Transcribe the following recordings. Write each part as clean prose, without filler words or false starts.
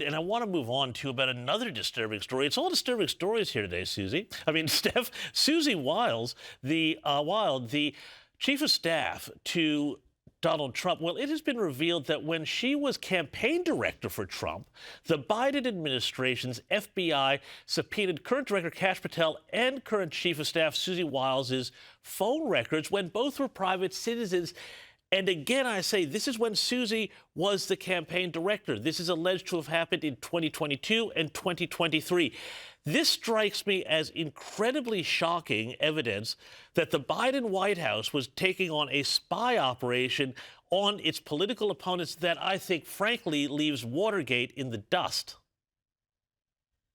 And I want to move on to about another disturbing story. It's all disturbing stories here today, Susie. I mean, Susie Wiles, the chief of staff to Donald Trump. Well, it has been revealed that when she was campaign director for Trump, the Biden administration's FBI subpoenaed current director Kash Patel and current chief of staff Susie Wiles' phone records when both were private citizens. And again, I say, this is when Susie was the campaign director. This is alleged to have happened in 2022 and 2023. This strikes me as incredibly shocking evidence that the Biden White House was taking on a spy operation on its political opponents that I think, frankly, leaves Watergate in the dust.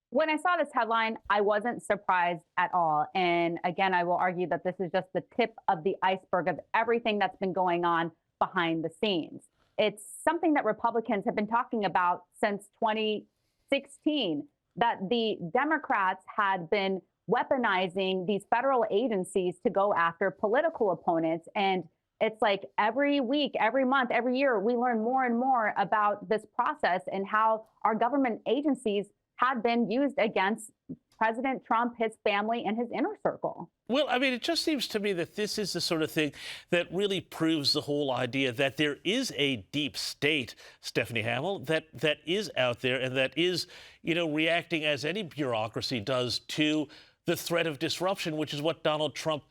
When I saw this headline, I wasn't surprised at all. And again, I will argue that this is just the tip of the iceberg of everything that's been going on behind the scenes. It's something that Republicans have been talking about since 2016, that the Democrats had been weaponizing these federal agencies to go after political opponents. And it's like every week, every month, every year, we learn more and more about this process and how our government agencies had been used against President Trump, his family, and his inner circle. Well, I mean, it just seems to me that this is the sort of thing that really proves the whole idea that there is a deep state, Stephanie Hamill, that is out there and that is, reacting as any bureaucracy does to the threat of disruption, which is what Donald Trump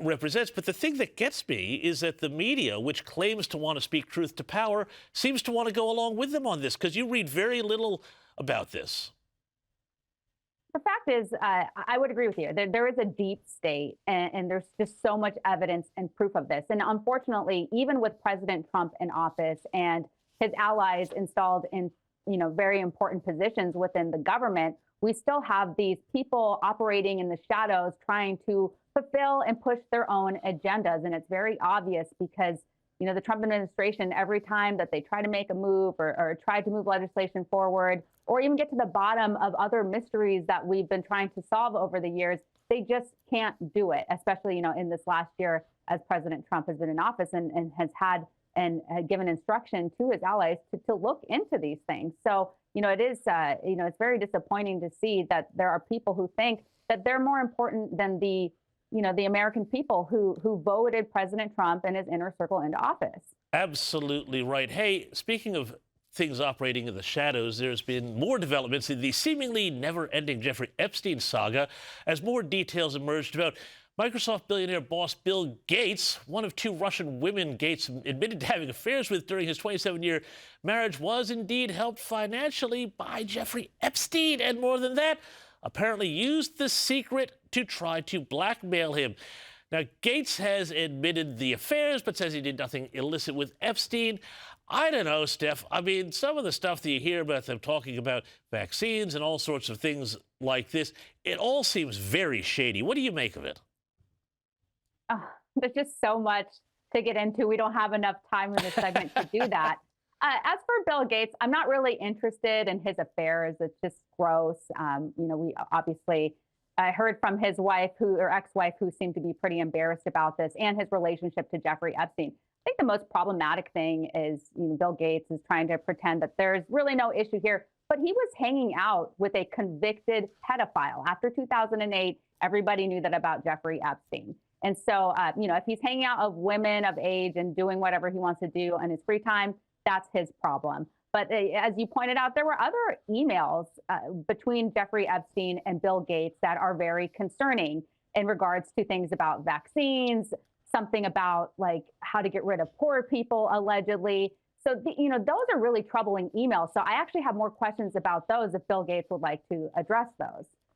represents. But the thing that gets me is that the media, which claims to want to speak truth to power, seems to want to go along with them on this, because you read very little about this. The fact is, I would agree with you. There is a deep state, and there's just so much evidence and proof of this. And unfortunately, even with President Trump in office and his allies installed in, very important positions within the government, we still have these people operating in the shadows trying to fulfill and push their own agendas. And it's very obvious because, the Trump administration, every time that they try to make a move or try to move legislation forward, or even get to the bottom of other mysteries that we've been trying to solve over the years, they just can't do it, especially, in this last year as President Trump has been in office and has had and had given instruction to his allies to look into these things. So, it is, it's very disappointing to see that there are people who think that they're more important than the American people who voted President Trump and his inner circle into office. Absolutely right. Hey, speaking of things operating in the shadows, there's been more developments in the seemingly never-ending Jeffrey Epstein saga as more details emerged about Microsoft billionaire boss Bill Gates. One of two Russian women Gates admitted to having affairs with during his 27-year marriage was indeed helped financially by Jeffrey Epstein, and more than that, apparently used the secret to try to blackmail him. Now, Gates has admitted the affairs, but says he did nothing illicit with Epstein. I don't know, Steph. I mean, some of the stuff that you hear about them talking about vaccines and all sorts of things like this, it all seems very shady. What do you make of it? Oh, there's just so much to get into. We don't have enough time in this segment to do that. As for Bill Gates, I'm not really interested in his affairs. It's just gross. We obviously heard from his wife, or ex-wife, who seemed to be pretty embarrassed about this, and his relationship to Jeffrey Epstein. I think the most problematic thing is, Bill Gates is trying to pretend that there's really no issue here, but he was hanging out with a convicted pedophile. After 2008, everybody knew that about Jeffrey Epstein. And so, if he's hanging out with women of age and doing whatever he wants to do in his free time, that's his problem. But as you pointed out, there were other emails between Jeffrey Epstein and Bill Gates that are very concerning in regards to things about vaccines, something about like how to get rid of poor people, allegedly. So, those are really troubling emails. So I actually have more questions about those if Bill Gates would like to address those.